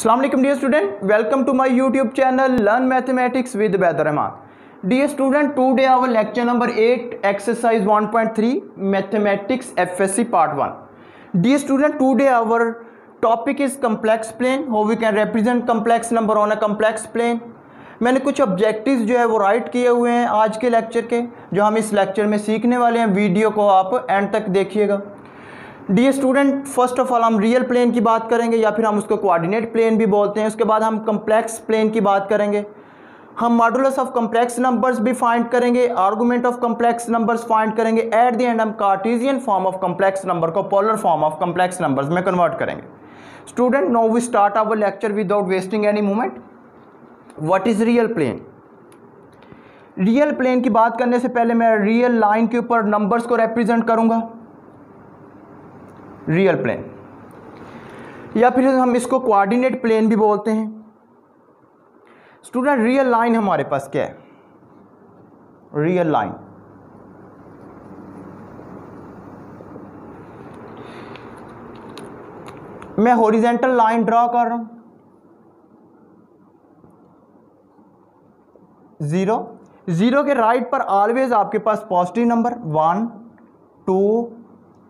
अस्सलाम वालेकुम dear student, welcome to my YouTube channel learn mathematics with Baidar Rahman. Dear student, today our lecture number 8 exercise 1.3 mathematics FSc part 1। Dear student, today our topic is complex plane, how we can represent complex number on a complex plane. मैंने कुछ objectives जो है वो right किए हुए हैं आज के लेक्चर के, जो हम इस लेक्चर में सीखने वाले हैं। वीडियो को आप एंड तक देखिएगा। Dear student, first of all हम रियल प्लेन की बात करेंगे, या फिर हम उसको कोऑर्डिनेट प्लेन भी बोलते हैं। उसके बाद हम कम्प्लेक्स प्लेन की बात करेंगे। हम मॉडुलस ऑफ कम्प्लेक्स नंबर्स भी फाइंड करेंगे, argument of complex numbers find करेंगे। एट द एंड हम Cartesian form of complex number को polar form of complex numbers में कन्वर्ट करेंगे। Student, now we start our lecture without wasting any moment. What is real plane? Real plane की बात करने से पहले मैं रियल लाइन के ऊपर नंबर्स को रिप्रेजेंट करूंगा। रियल प्लेन, या फिर हम इसको कोऑर्डिनेट प्लेन भी बोलते हैं। स्टूडेंट, रियल लाइन हमारे पास क्या है? रियल लाइन मैं हॉरिजॉन्टल लाइन ड्रॉ कर रहा हूं। जीरो के राइट पर ऑलवेज आपके पास positive number 1 2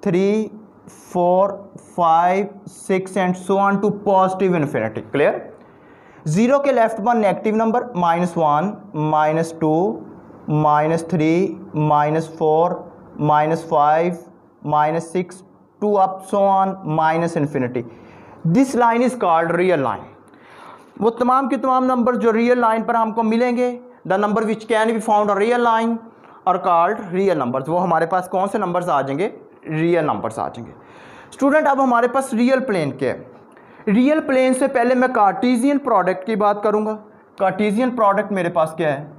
3 4 5 6 and so on to positive infinity. Clear? Zero के लेफ्ट पर negative number -1 -2 -3 -4 -5 -6 to up so on minus infinity. This line is called real line. वो तमाम के तमाम नंबर जो रियल लाइन पर हमको मिलेंगे, the number which can be found on real line और कॉल्ड रियल नंबर्स, वो हमारे पास कौन से नंबर्स आ जाएंगे? रियल नंबर्स आ जाएंगे। स्टूडेंट, अब हमारे पास रियल प्लेन क्या है? रियल प्लेन से पहले मैं कार्टेशियन प्रोडक्ट की बात करूंगा। कार्टेशियन प्रोडक्ट मेरे पास क्या है?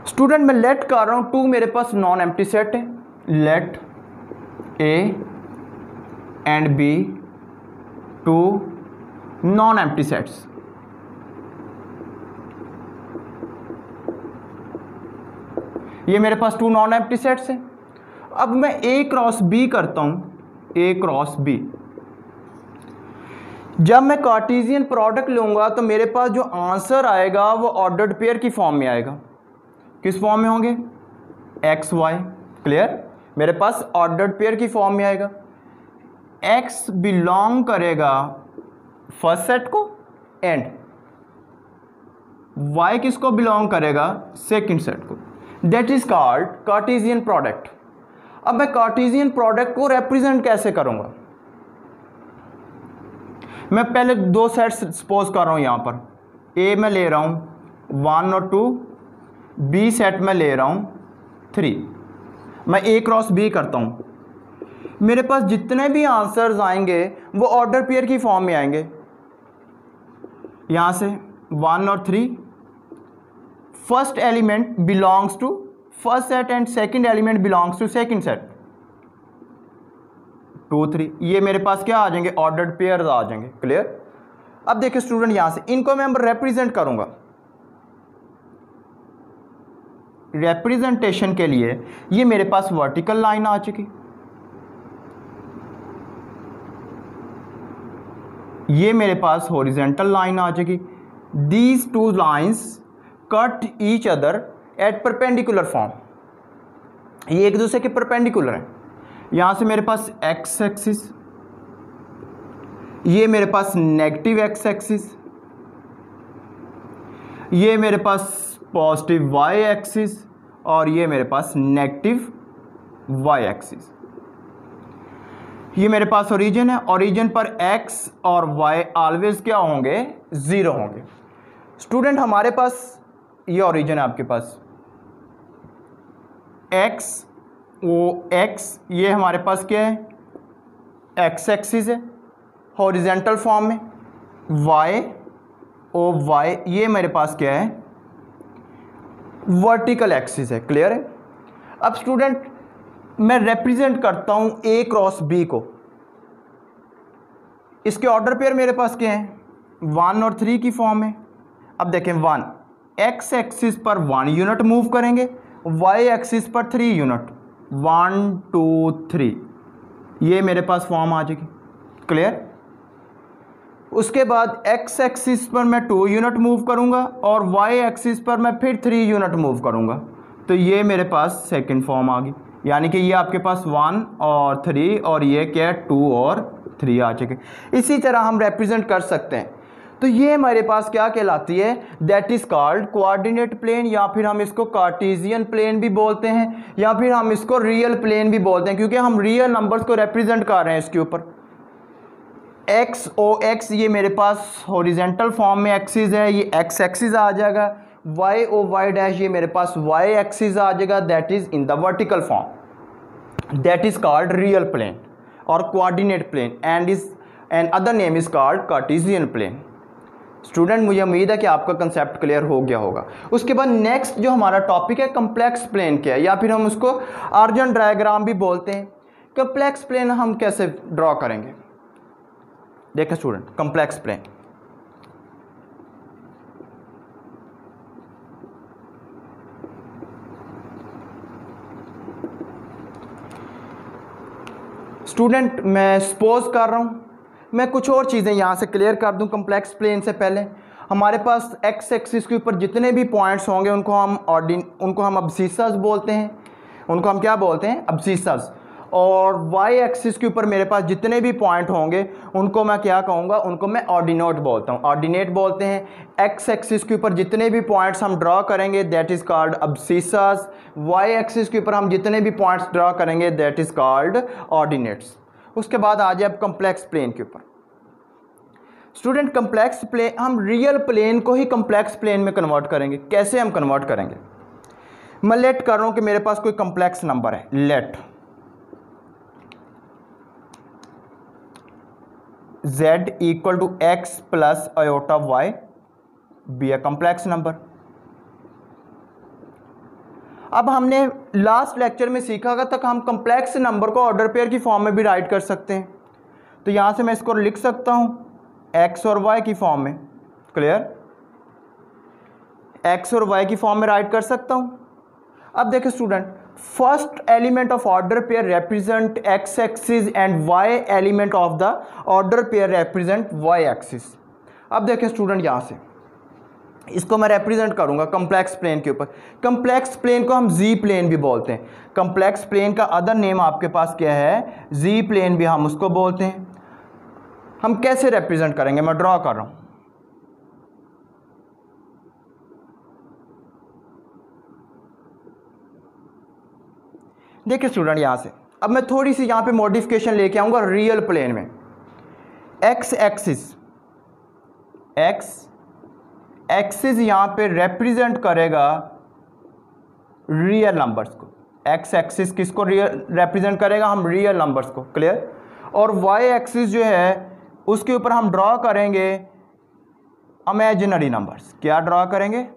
स्टूडेंट, मैं लेट कर रहा हूं 2 मेरे पास नॉन एम्प्टी सेट है। Let A and B 2 non empty sets. ये मेरे पास 2 नॉन एम्प्टी सेट्स हैं। अब मैं ए क्रॉस बी करता हूं। ए क्रॉस बी, जब मैं कार्टेशियन प्रोडक्ट लूंगा तो मेरे पास जो आंसर आएगा वो ऑर्डर्ड पेयर की फॉर्म में आएगा। किस फॉर्म में होंगे? X Y. क्लियर? मेरे पास ऑर्डर्ड पेयर की फॉर्म में आएगा। एक्स बिलोंग करेगा फर्स्ट सेट को एंड वाई किसको बिलोंग करेगा? सेकंड सेट को। That is called Cartesian product. अब मैं कार्टेशियन प्रोडक्ट को रिप्रेजेंट कैसे करूंगा? मैं पहले 2 सेट्स सपोज कर रहा हूं। यहां पर ए में ले रहा हूं 1 और 2, बी सेट में ले रहा हूं 3। मैं ए क्रॉस बी करता हूं। मेरे पास जितने भी आंसर्स आएंगे वो ऑर्डर पेयर की फॉर्म में आएंगे। यहां से 1 और 3, first element belongs to first set and second element belongs to second set. 2 3 ये मेरे पास क्या आ जाएंगे? ऑर्डर्ड पेयर्स आ जाएंगे। क्लियर? अब देखिए स्टूडेंट, यहां से इनको मैं रिप्रेजेंट करूंगा। रिप्रेजेंटेशन के लिए ये मेरे पास वर्टिकल लाइन आ चुकी, ये मेरे पास हॉरिजॉन्टल लाइन आ चुकी। These 2 lines cut each other at perpendicular form. ये एक दूसरे के परपेंडिकुलर हैं। यहां से मेरे पास एक्स एक्सिस, ये मेरे पास नेगेटिव एक्स एक्सिस, ये मेरे पास पॉजिटिव वाई एक्सिस और ये मेरे पास नेगेटिव वाई एक्सिस। ये मेरे पास ओरिजिन है। ओरिजिन पर एक्स और वाई ऑलवेज क्या होंगे? 0 होंगे। स्टूडेंट, हमारे पास ये ओरिजिन है, आपके पास एक्स ओ एक्स, ये हमारे पास क्या है? एक्स एक्सिस है हॉरिजॉन्टल फॉर्म में। वाई ओ वाई, ये मेरे पास क्या है? वर्टिकल एक्सिस है। क्लियर है? अब स्टूडेंट, मैं रिप्रेजेंट करता हूं ए क्रॉस बी को। इसके ऑर्डर पेयर मेरे पास क्या है? 1 और 3 की फॉर्म में। अब देखें 1 एक्स एक्सिस पर 1 यूनिट मूव करेंगे, वाई एक्सिस पर 3 यूनिट। 1 2 3, ये मेरे पास फॉर्म आ जाएगी। क्लियर। उसके बाद एक्स एक्सिस पर मैं 2 यूनिट मूव करूंगा और वाई एक्सिस पर मैं फिर 3 यूनिट मूव करूंगा, तो ये मेरे पास सेकंड फॉर्म आ गई। यानी कि ये आपके पास 1 और 3 और ये क्या 2 और 3 आ चुके। इसी तरह हम रिप्रेजेंट कर सकते हैं। तो ये हमारे पास क्या कहलाती है, that is called coordinate plane, या फिर हम इसको कार्टेशियन प्लेन भी बोलते हैं, या फिर हम इसको रियल प्लेन भी बोलते हैं, क्योंकि हम रियल नंबर्स को रिप्रेजेंट कर रहे हैं इसके ऊपर। एक्स ओ एक्स ये मेरे पास हॉरिजेंटल फॉर्म में एक्सिस है, ये एक्स एक्सिस आ जाएगा। वाई ओ वाई डैश ये मेरे पास वाई एक्सिस आ जाएगा, that is in the vertical form, that is called real plane और coordinate plane, and other name is called Cartesian plane. Student मुझे उम्मीद है कि आपका कंसेप्ट क्लियर हो गया होगा। उसके बाद नेक्स्ट जो हमारा टॉपिक है कम्प्लेक्स प्लेन क्या है, या फिर हम उसको अर्जन डायग्राम भी बोलते हैं। कम्प्लेक्स प्लेन हम कैसे ड्रॉ करेंगे, देखिए स्टूडेंट, कम्प्लेक्स प्लेन स्टूडेंट मैं सपोज कर रहा हूँ, मैं कुछ और चीज़ें यहाँ से क्लियर कर दूँ। कम्प्लेक्स प्लेन से पहले हमारे पास एक्स एक्सिस के ऊपर जितने भी पॉइंट्स होंगे उनको हम अब्सिसस बोलते हैं, उनको हम क्या बोलते हैं, अब्सिसस। और वाई एक्सिस के ऊपर मेरे पास जितने भी पॉइंट होंगे उनको मैं क्या कहूँगा, उनको मैं ऑर्डिनेट बोलता हूँ, ऑर्डिनेट बोलते हैं। एक्स एक्सिस के ऊपर जितने भी पॉइंट्स हम ड्रॉ करेंगे that is called abscissa. Y axis के ऊपर हम जितने भी पॉइंट्स ड्रॉ करेंगे दैट इज़ कॉल्ड ऑर्डिनेट्स। उसके बाद आ जाए अब कम्प्लेक्स प्लेन के ऊपर। स्टूडेंट कम्प्लेक्स प्लेन, हम रियल प्लेन को ही कम्प्लेक्स प्लेन में कन्वर्ट करेंगे। कैसे हम कन्वर्ट करेंगे, मैं लेट कर रहा हूँ कि मेरे पास कोई कम्प्लेक्स नंबर है, let z equal to x plus iota y be a complex number. अब हमने लास्ट लेक्चर में सीखा तक हम कम्प्लेक्स नंबर को ऑर्डर पेयर की फॉर्म में भी राइट कर सकते हैं। तो यहां से मैं इसको लिख सकता हूं x और y की फॉर्म में। क्लियर, x और y की फॉर्म में राइट कर सकता हूं। अब देखिए student, first element of order pair represent x axis and y element of the order pair represent y axis. अब देखिए स्टूडेंट, यहां से इसको मैं रिप्रेजेंट करूंगा कम्प्लेक्स प्लेन के ऊपर। कम्प्लेक्स प्लेन को हम जी प्लेन भी बोलते हैं। कम्प्लेक्स प्लेन का अदर नेम आपके पास क्या है, जी प्लेन भी हम उसको बोलते हैं। हम कैसे रिप्रेजेंट करेंगे, मैं ड्रॉ कर रहा हूं। देखिए स्टूडेंट, यहां से अब मैं थोड़ी सी यहां पे मॉडिफिकेशन लेके आऊंगा रियल प्लेन में। एक्स एक्सिस, एक्स एक्सिस यहां पे रिप्रेजेंट करेगा रियल नंबर्स को। एक्स एक्सिस किसको रिप्रेजेंट करेगा, हम रियल नंबर्स को। क्लियर। और वाई एक्सिस जो है उसके ऊपर हम ड्रॉ करेंगे इमेजिनरी नंबर्स। क्या ड्रॉ करेंगे,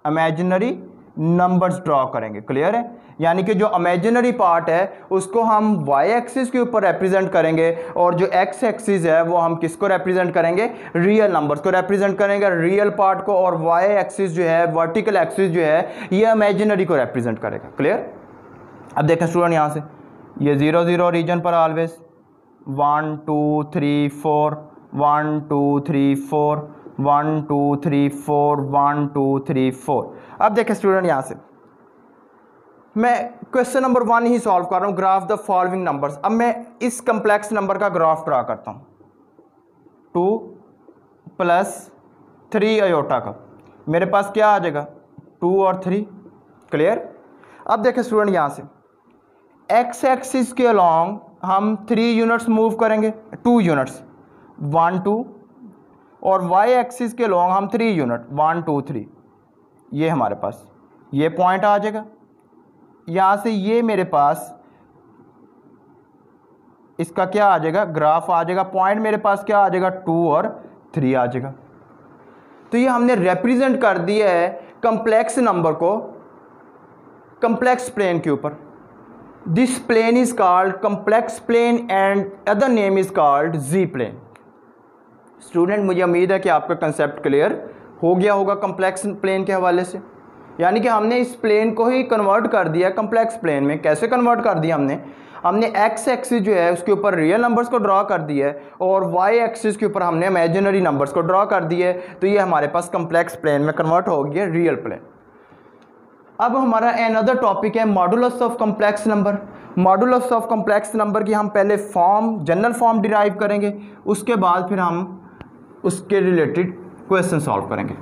इमेजिनरी नंबर्स ड्रॉ करेंगे। क्लियर है, यानी कि जो इमेजिनरी पार्ट है उसको हम वाई एक्सिस के ऊपर रिप्रेजेंट करेंगे, और जो एक्स एक्सिस है वो हम किसको रिप्रेजेंट करेंगे, रियल नंबर्स को रिप्रेजेंट करेंगे, रियल पार्ट को। और वाई एक्सिस जो है, वर्टिकल एक्सिस जो है, ये इमेजिनरी को रिप्रेजेंट करेगा। क्लियर। अब देखें स्टूडेंट, यहाँ से ये 0 0 रीजन पर ऑलवेज 1 2 3 4 1 2 3 4 1 2 3 4 1 2 3 4। अब देखें स्टूडेंट, यहाँ से मैं क्वेश्चन नंबर 1 ही सॉल्व कर रहा हूँ, ग्राफ द फॉलोइंग नंबर्स। अब मैं इस कम्प्लेक्स नंबर का ग्राफ ड्रा करता हूँ, 2 प्लस 3 आयोटा का। मेरे पास क्या आ जाएगा, 2 और 3। क्लियर। अब देखें स्टूडेंट, यहाँ से एक्स एक्सिस के अलॉन्ग हम 3 यूनिट्स मूव करेंगे, 2 यूनिट्स 1 2, और वाई एक्सिस के अलॉन्ग हम 3 यूनिट 1 2 3। ये हमारे पास ये पॉइंट आ जाएगा। यहाँ से ये मेरे पास इसका क्या आ जाएगा, ग्राफ आ जाएगा। पॉइंट मेरे पास क्या आ जाएगा, 2 और 3 आ जाएगा। तो ये हमने रिप्रेजेंट कर दिया है कम्प्लेक्स नंबर को कम्प्लेक्स प्लेन के ऊपर। This plane is called complex plane and other name is called Z plane. Student मुझे उम्मीद है कि आपका कंसेप्ट क्लियर हो गया होगा कम्प्लेक्स प्लेन के हवाले से। यानी कि हमने इस प्लेन को ही कन्वर्ट कर दिया कम्प्लेक्स प्लेन में। कैसे कन्वर्ट कर दिया हमने एक्स एक्सिस जो है उसके ऊपर रियल नंबर्स को ड्रॉ कर दिया है और वाई एक्सिस के ऊपर हमने इमेजिनरी नंबर्स को ड्रॉ कर दिया है। तो ये हमारे पास कम्प्लेक्स प्लेन में कन्वर्ट हो गया रियल प्लेन। अब हमारा अनदर टॉपिक है modulus of complex number. Modulus of complex number की हम पहले जनरल फॉर्म डिराइव करेंगे, उसके बाद फिर हम उसके रिलेटेड क्वेश्चन सॉल्व करेंगे।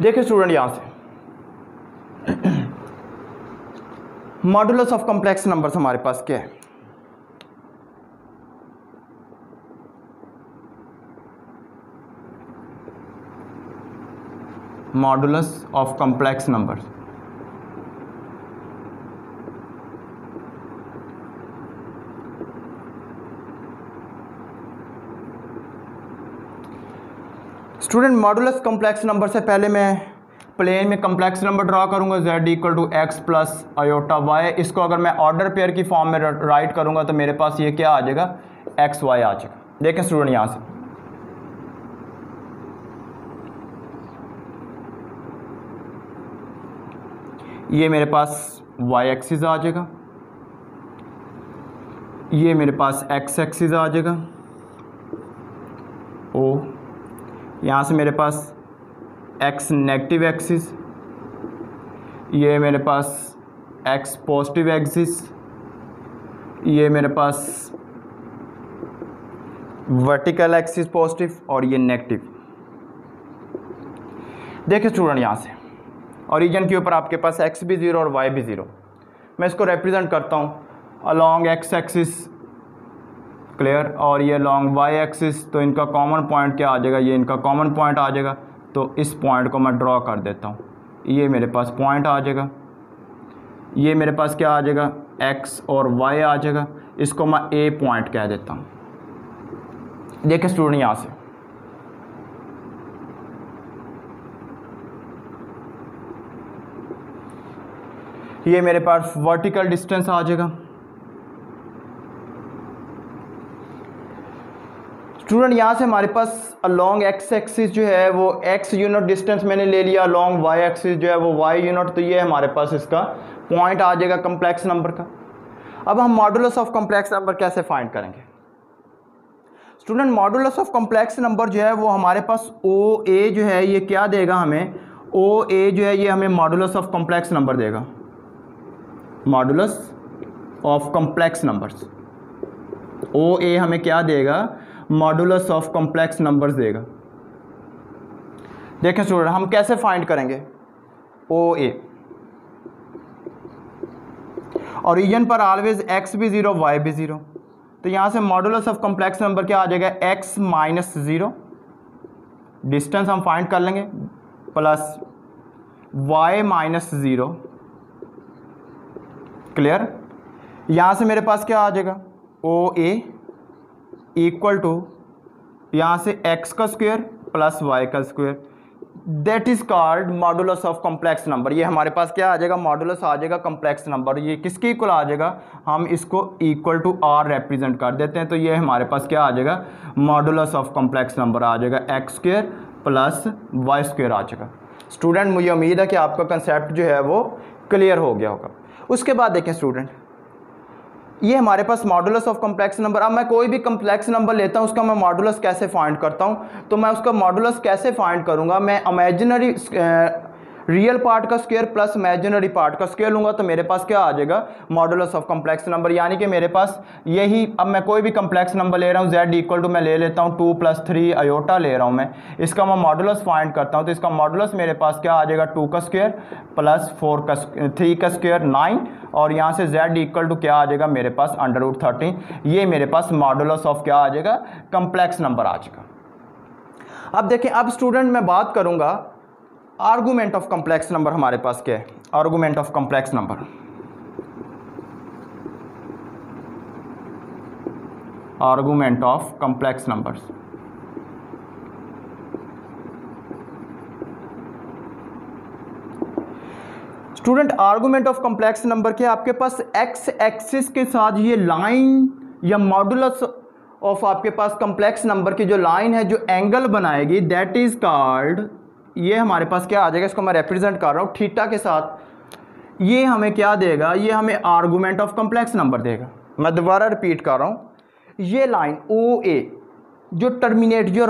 देखिए स्टूडेंट, यहां से मॉडुलस ऑफ कम्प्लेक्स नंबर्स हमारे पास क्या है। Modulus of complex numbers student, modulus complex number से पहले मैं प्लेन में कम्प्लेक्स नंबर ड्रॉ करूंगा z equal to X plus iota Y. इसको अगर मैं ऑर्डर पेयर की फॉर्म में राइट करूंगा तो मेरे पास ये क्या आ जाएगा, एक्स वाई आ जाएगा। देखें स्टूडेंट, यहां से ये मेरे पास y एक्सिस आ जाएगा, ये मेरे पास x एक्सिस आ जाएगा ओ, यहाँ से मेरे पास x नेगेटिव एक्सिस, ये मेरे पास x पॉजिटिव एक्सिस, ये मेरे पास वर्टिकल एक्सिस पॉजिटिव और ये नेगेटिव। देखिए स्टूडेंट, यहाँ से ओरिजिन के ऊपर आपके पास x भी 0 और y भी 0। मैं इसको रिप्रेजेंट करता हूँ अलॉन्ग x एक्सिस, क्लियर, और ये अलॉन्ग y एक्सिस। तो इनका कॉमन पॉइंट क्या आ जाएगा, ये इनका कॉमन पॉइंट आ जाएगा। तो इस पॉइंट को मैं ड्रॉ कर देता हूँ, ये मेरे पास पॉइंट आ जाएगा, ये मेरे पास क्या आ जाएगा, x और y आ जाएगा। इसको मैं a पॉइंट कह देता हूँ। देखिए स्टूडेंट, यहाँ से ये मेरे पास वर्टिकल डिस्टेंस आ जाएगा। स्टूडेंट, यहाँ से हमारे पास अलॉन्ग x एक्सिस जो है वो x यूनिट डिस्टेंस मैंने ले लिया, अलॉन्ग y एक्सिस जो है वो y यूनिट। तो ये हमारे पास इसका पॉइंट आ जाएगा कम्प्लेक्स नंबर का। अब हम मॉडुलस ऑफ कम्प्लेक्स नंबर कैसे फाइंड करेंगे student. Modulus of complex number जो है वो हमारे पास OA जो है ये क्या देगा हमें, OA जो है ये हमें मॉडुलस ऑफ कम्प्लेक्स नंबर देगा। Modulus of complex numbers, OA हमें क्या देगा, मॉडुलस ऑफ कम्प्लेक्स नंबर्स देगा। देखें स्टूडेंट, हम कैसे फाइंड करेंगे OA। ओरिजिन पर ऑलवेज x भी 0 y भी 0। तो यहाँ से मॉडुलस ऑफ कम्प्लेक्स नंबर क्या आ जाएगा, x माइनस 0, डिस्टेंस हम फाइंड कर लेंगे, प्लस y माइनस 0, क्लियर। यहाँ से मेरे पास क्या आ जाएगा, OA इक्वल टू यहाँ से x का स्क्वायर प्लस y का square, that is called modulus of complex number. ये हमारे पास क्या आ जाएगा, मॉडुलस आ जाएगा कम्प्लेक्स नंबर। ये किसके इक्वल आ जाएगा, हम इसको इक्वल टू r रिप्रेजेंट कर देते हैं। तो ये हमारे पास क्या आ जाएगा, मॉडुलस ऑफ कम्प्लेक्स नंबर आ जाएगा x square plus y square आ जाएगा। स्टूडेंट, मुझे उम्मीद है कि आपका कंसेप्ट जो है वो क्लियर हो गया होगा। उसके बाद देखें स्टूडेंट, ये हमारे पास मॉडुलस ऑफ कम्प्लेक्स नंबर। अब मैं कोई भी कम्प्लेक्स नंबर लेता हूँ उसका मैं मॉडुलस कैसे फाइंड करता हूँ। तो मैं उसका मॉडुलस कैसे फाइंड करूँगा, मैं इमेजिनरी रियल पार्ट का स्क्वायर प्लस इमेजिनरी पार्ट का स्क्वायर लूँगा। तो मेरे पास क्या आ जाएगा, मॉडुलस ऑफ कम्प्लेक्स नंबर। यानी कि मेरे पास यही, अब मैं कोई भी कम्प्लेक्स नंबर ले रहा हूँ, z इक्वल टू मैं ले लेता हूँ 2 + 3 आयोटा ले रहा हूँ मैं, इसका मैं मॉडुलस फाइंड करता हूँ। तो इसका मॉडुलस मेरे पास क्या आ जाएगा, 2 का स्क्वायर प्लस 3 का स्क्वायर 9, और यहाँ से z इक्वल टू क्या आ जाएगा मेरे पास √13। ये मेरे पास मॉडुलस ऑफ क्या आ जाएगा, कम्प्लेक्स नंबर आ जाएगा। अब देखें, अब स्टूडेंट मैं बात करूँगा आर्गूमेंट ऑफ कम्प्लेक्स नंबर। हमारे पास क्या है, argument of complex number. Argument of complex numbers, student argument of complex number के आपके पास x एक्सिस के साथ ये लाइन या मॉडुलस ऑफ आपके पास कम्प्लेक्स नंबर की जो लाइन है जो एंगल बनाएगी दैट इज कॉल्ड, ये हमारे पास क्या आ जाएगा, इसको मैं रिप्रेजेंट कर रहा हूँ थीटा के साथ। ये हमें क्या देगा, ये हमें आर्गूमेंट ऑफ कम्प्लेक्स नंबर देगा। मैं दोबारा रिपीट कर रहा हूँ, ये लाइन ओ ए जो टर्मिनेट, जो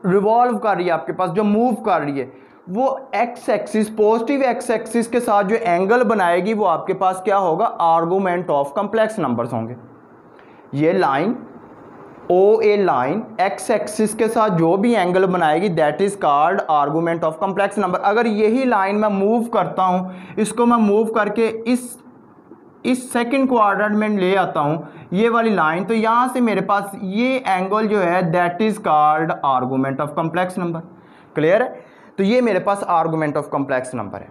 रिवॉल्व कर रही है आपके पास, जो मूव कर रही है, वो x axis, positive x axis के साथ जो एंगल बनाएगी वो आपके पास क्या होगा, आर्गूमेंट ऑफ कम्प्लेक्स नंबर्स होंगे। ये लाइन ओ ए लाइन एक्स एक्सिस के साथ जो भी एंगल बनाएगी that is called argument of complex number. अगर यही लाइन मैं मूव करता हूँ, इसको मैं मूव करके इस सेकंड क्वाड्रेंट में ले आता हूँ, ये वाली लाइन, तो यहाँ से मेरे पास ये एंगल जो है that is called argument of complex number. Clear है? तो ये मेरे पास आर्गूमेंट ऑफ कम्प्लेक्स नंबर है।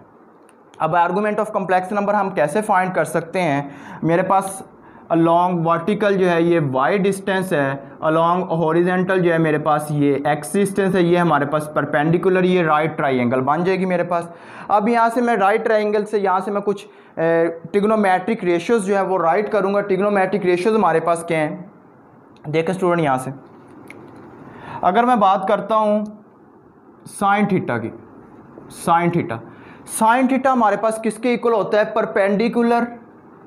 अब आर्गूमेंट ऑफ कम्प्लेक्स नंबर हम कैसे फाइंड कर सकते हैं, मेरे पास अलोंग वर्टिकल जो है ये y डिस्टेंस है, अलोंग हॉरिजेंटल जो है मेरे पास ये x डिस्टेंस है, ये हमारे पास परपेंडिकुलर, ये राइट ट्राइंगल बन जाएगी मेरे पास। अब यहाँ से मैं राइट ट्राइंगल से यहाँ से मैं कुछ ट्रिग्नोमेट्रिक रेशियोज जो है वो राइट करूँगा। ट्रिग्नोमेट्रिक रेशियोज हमारे पास क्या हैं, देखें स्टूडेंट, यहाँ से अगर मैं बात करता हूँ साइन थीटा की, साइन थीटा हमारे पास किसके इक्वल होता है, perpendicular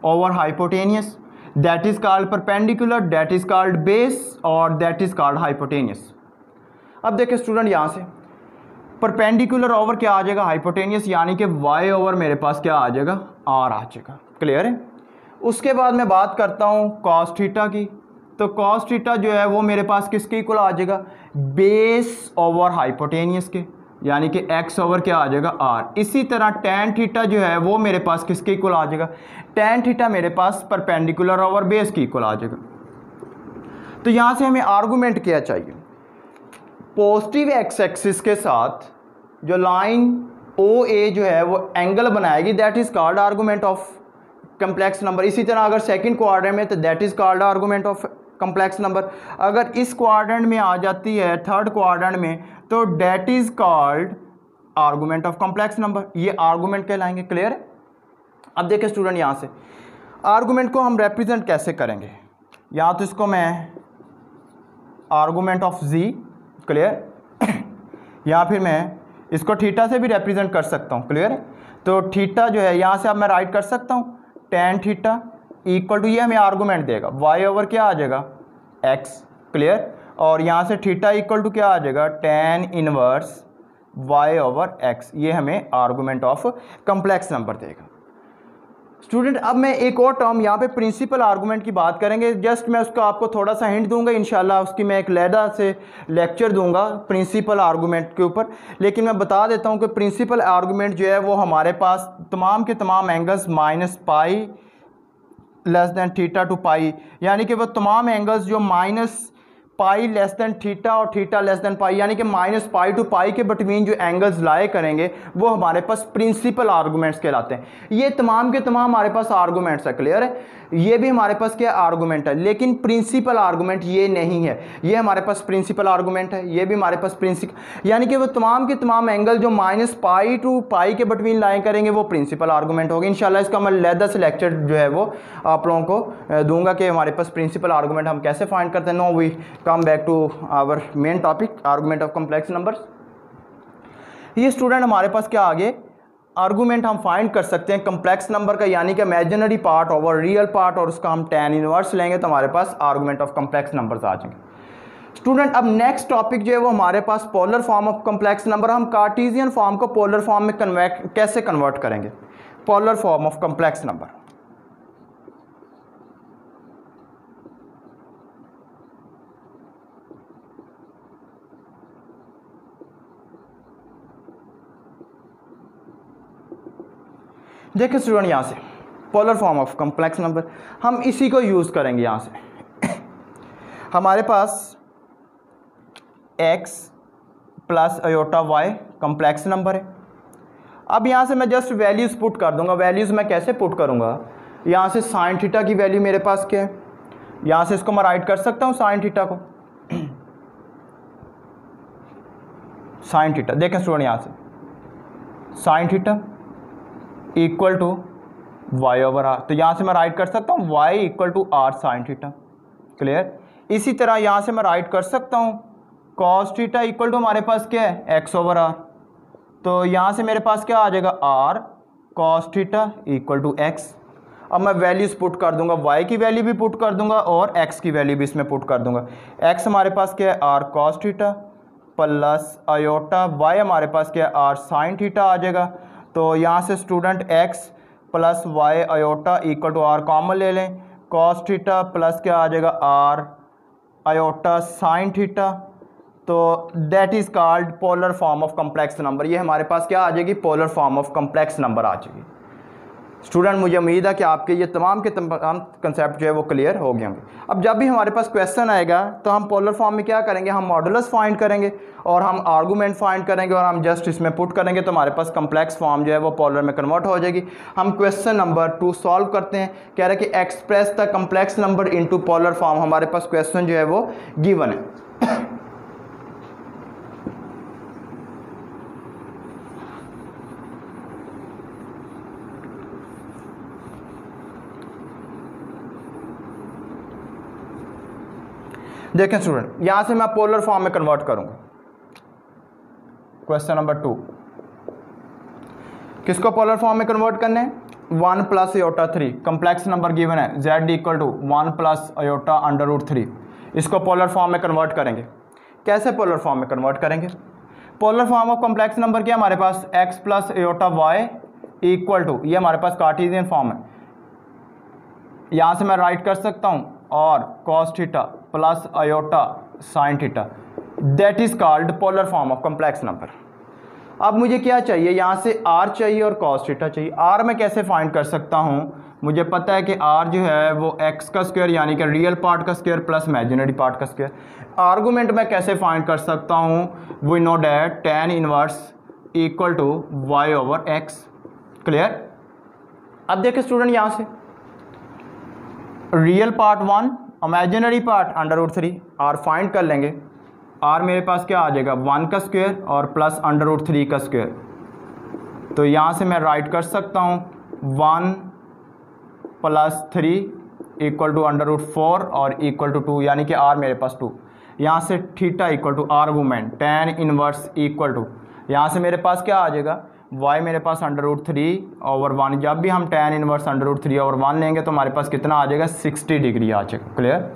over hypotenuse, that is called perpendicular, that is called base और दैट इज कॉल्ड हाइपोटेनियस। अब देखिए स्टूडेंट, यहाँ से परपेंडिकुलर ओवर क्या आ जाएगा, हाइपोटेनियस, यानी कि y ओवर मेरे पास क्या आ जाएगा, r आ जाएगा। क्लियर है? उसके बाद मैं बात करता हूँ कॉस थीटा की, तो कॉस थीटा जो है वो मेरे पास किसके इक्वल आ जाएगा, बेस ओवर हाइपोटेनियस के, यानी कि x ओवर क्या आ जाएगा, r। इसी तरह टैन थीटा जो है वो मेरे पास किसके इक्वल आ जाएगा, टैन थीटा मेरे पास परपेंडिकुलर ओवर बेस की इक्वल आ जाएगा। तो यहाँ से हमें आर्गूमेंट क्या चाहिए, पॉजिटिव एक्स एक्सिस के साथ जो लाइन ओ ए जो है वो एंगल बनाएगी that is called argument of complex number. इसी तरह अगर सेकंड क्वाड्रेंट में तो that is called argument of complex number. अगर इस क्वाड्रेंट में आ जाती है, थर्ड क्वाड्रेंट में, तो that is called argument of complex number. ये आर्गूमेंट कहलाएंगे। क्लियर है? अब देखिए स्टूडेंट, यहाँ से आर्गूमेंट को हम रिप्रेजेंट कैसे करेंगे, या तो इसको मैं आर्गूमेंट ऑफ जी, क्लियर, या फिर मैं इसको थीटा से भी रिप्रेजेंट कर सकता हूँ। क्लियर है? तो थीटा जो है यहाँ से अब मैं राइट कर सकता हूँ tan थीटा इक्वल टू, ये हमें आर्गूमेंट देगा y ओवर क्या आ जाएगा, x। क्लियर? और यहाँ से थीटा इक्वल टू क्या आ जाएगा, tan inverse y over x। ये हमें आर्गूमेंट ऑफ कम्प्लेक्स नंबर देगा। स्टूडेंट, अब मैं एक और टर्म यहाँ पे प्रिंसिपल आर्गूमेंट की बात करेंगे। जस्ट मैं उसका आपको थोड़ा सा हिंट दूंगा, इंशाल्लाह उसकी मैं एक लहदा से लेक्चर दूंगा प्रिंसिपल आर्गूमेंट के ऊपर। लेकिन मैं बता देता हूँ कि प्रिंसिपल आर्गूमेंट जो है वो हमारे पास तमाम के तमाम angles minus pi less than theta to pi, यानी कि वो तमाम एंगल्स जो minus pi less than theta और थीटा लेस दैन पाई, यानी कि माइनस पाई टू पाई के बिटवीन जो एंगल्स लाए करेंगे वो हमारे पास प्रिंसिपल आर्गूमेंट्स कहलाते हैं। ये तमाम के तमाम हमारे पास आर्गूमेंट्स है। क्लियर है? ये भी हमारे पास क्या आर्गूमेंट है, लेकिन प्रिंसिपल आर्गूमेंट ये नहीं है। ये हमारे पास प्रिंसिपल आर्गूमेंट है, ये भी हमारे पास प्रिंसिपल, यानी कि वो तमाम के तमाम एंगल जो माइनस पाई टू पाई के बिटवीन लाए करेंगे वो प्रिंसिपल आर्गूमेंट होगी। इंशाल्लाह इसका मैं लहदा से लेक्चर जो है वो आप लोगों को दूंगा कि हमारे पास प्रिंसिपल आर्गूमेंट हम कैसे फाइंड करते हैं। Now we come back to our main topic, argument of complex numbers. ये स्टूडेंट हमारे पास क्या आगे आर्गूमेंट हम फाइंड कर सकते हैं कम्प्लेक्स नंबर का, यानी कि imaginary part over real part, और उसका हम tan इनवर्स लेंगे तो हमारे पास आर्गूमेंट ऑफ कम्प्लेक्स नंबर्स आ जाएंगे। स्टूडेंट, अब नेक्स्ट टॉपिक जो है वो हमारे पास polar form of complex number. हम कार्टेशियन फॉर्म को पोलर फॉर्म में कैसे कन्वर्ट करेंगे, polar form of complex number. देखिए स्टूडेंट, यहाँ से polar form of complex number हम इसी को यूज़ करेंगे। यहाँ से हमारे पास x plus iota y complex number है। अब यहाँ से मैं जस्ट वैल्यूज़ पुट कर दूंगा। वैल्यूज़ मैं कैसे पुट करूँगा, यहाँ से साइन थीटा की वैल्यू मेरे पास क्या है, यहाँ से इसको मैं राइट कर सकता हूँ साइन थीटा को, साइन थीटा। देखें स्टूडेंट, यहाँ से sine theta equal to Y over R, तो यहाँ से मैं राइट कर सकता हूँ y equal to R sine theta. Clear. इसी तरह यहाँ से मैं राइट कर सकता हूँ कॉस थीटा इक्वल टू हमारे पास क्या है एक्स ओवर आर। तो यहाँ से मेरे पास क्या आ जाएगा R cos theta equal to X. अब मैं वैल्यूज़ पुट कर दूंगा, वाई की वैल्यू भी पुट कर दूंगा और एक्स की वैल्यू भी इसमें पुट कर दूंगा। एक्स हमारे पास क्या है R cos theta plus iota, Y हमारे पास क्या है आर साइन थीटा आ जाएगा। तो यहाँ से student x plus y iota equal to r common ले लें, कॉस थीटा प्लस क्या आ जाएगा आर आयोटा साइन थीटा। तो that is called polar form of complex number. ये हमारे पास क्या आ जाएगी polar form of complex number आ जाएगी। स्टूडेंट मुझे उम्मीद है कि आपके ये तमाम के तमाम कंसेप्ट जो है वो क्लियर हो गए होंगे। अब जब भी हमारे पास क्वेश्चन आएगा तो हम पोलर फॉर्म में क्या करेंगे, हम मॉडुलस फाइंड करेंगे और हम आर्गूमेंट फाइंड करेंगे और हम जस्ट इसमें पुट करेंगे तो हमारे पास कम्प्लेक्स फॉर्म जो है वो पोलर में कन्वर्ट हो जाएगी। हम क्वेश्चन नंबर 2 सॉल्व करते हैं। कह रहे हैं कि express the complex number into polar form. हमारे पास क्वेश्चन जो है वो गिवन है। देखें स्टूडेंट, यहां से मैं पोलर फॉर्म में कन्वर्ट करूंगा। क्वेश्चन नंबर 2 किसको पोलर फॉर्म में कन्वर्ट करने हैं, 1 plus iota 3 complex number given है z equal to 1 plus iota under root 3। इसको पोलर फॉर्म में कन्वर्ट करेंगे। कैसे पोलर फॉर्म में कन्वर्ट करेंगे, polar form of complex number क्या हमारे पास x plus iota y equal to, ये हमारे पास कार्टेशियन फॉर्म है। यहां से मैं राइट कर सकता हूं और cos theta plus iota sine theta, that is called polar form of complex number. अब मुझे क्या चाहिए, यहाँ से r चाहिए और कॉस थीटा चाहिए। r मैं कैसे फाइंड कर सकता हूँ, मुझे पता है कि r जो है वो x का स्क्वायर यानी कि रियल पार्ट का स्क्वायर प्लस इमेजिनरी पार्ट का स्क्वायर। आर्गूमेंट मैं कैसे फाइंड कर सकता हूँ, we know that tan inverse equal to y over x। क्लियर। अब देखिए स्टूडेंट, यहाँ से real part 1 imaginary part under root 3, R find कर लेंगे। आर मेरे पास क्या आ जाएगा 1 का स्क्वायर और प्लस अंडर रूट 3 का स्क्वायर। तो यहाँ से मैं राइट कर सकता हूँ 1 plus 3 equal to under root 4 और इक्वल टू 2, यानी कि आर मेरे पास 2। यहाँ से theta equal to argument tan inverse equal to, यहाँ से मेरे पास क्या आ जाएगा y मेरे पास अंडर रूट 3 ओवर 1। जब भी हम tan inverse under root 3 over 1 लेंगे तो हमारे पास कितना आ जाएगा 60 डिग्री आ जाएगा। क्लियर।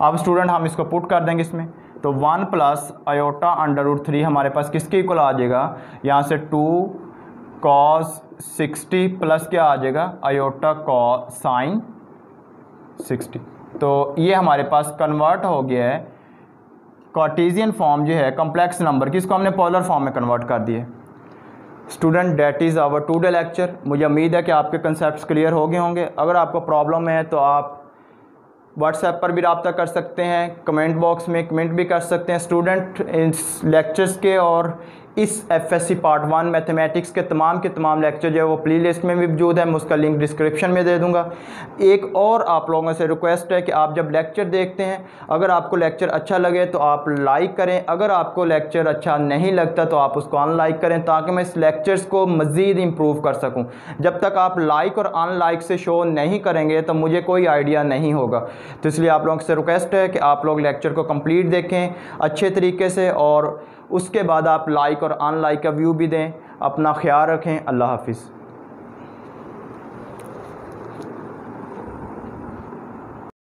अब स्टूडेंट हम इसको पुट कर देंगे इसमें, तो 1 प्लस आयोटा अंडर रूट 3 हमारे पास किसके इक्वल आ जाएगा, यहाँ से 2 कॉस 60 प्लस क्या आ जाएगा आयोटा कॉस साइन 60। तो ये हमारे पास कन्वर्ट हो गया है कार्टेशियन फॉर्म जो है कम्प्लेक्स नंबर की, इसको हमने पोलर फॉर्म में कन्वर्ट कर दिए। Student that is our today lecture. मुझे उम्मीद है कि आपके कंसेप्ट्स क्लियर हो गए होंगे। अगर आपको प्रॉब्लम है तो आप व्हाट्सएप पर भी रब्ता कर सकते हैं, कमेंट बॉक्स में कमेंट भी कर सकते हैं। स्टूडेंट इस लेक्चर्स के और इस FSC पार्ट 1 मैथमेटिक्स के तमाम लेक्चर जो है वो प्ले लिस्ट में भी मौजूद है, मैं उसका लिंक डिस्क्रिप्शन में दे दूंगा। एक और आप लोगों से रिक्वेस्ट है कि आप जब लेक्चर देखते हैं, अगर आपको लेक्चर अच्छा लगे तो आप लाइक करें, अगर आपको लेक्चर अच्छा नहीं लगता तो आप उसको अनलाइक करें, ताकि मैं इस लेक्चर्स को मज़ीद इम्प्रूव कर सकूँ। जब तक आप लाइक और अनलाइक से शो नहीं करेंगे तो मुझे कोई आइडिया नहीं होगा। तो इसलिए आप लोगों से रिक्वेस्ट है कि आप लोग लेक्चर को कंप्लीट देखें अच्छे तरीके से और उसके बाद आप लाइक और अनलाइक का व्यू भी दें। अपना ख्याल रखें। अल्लाह हाफिज़।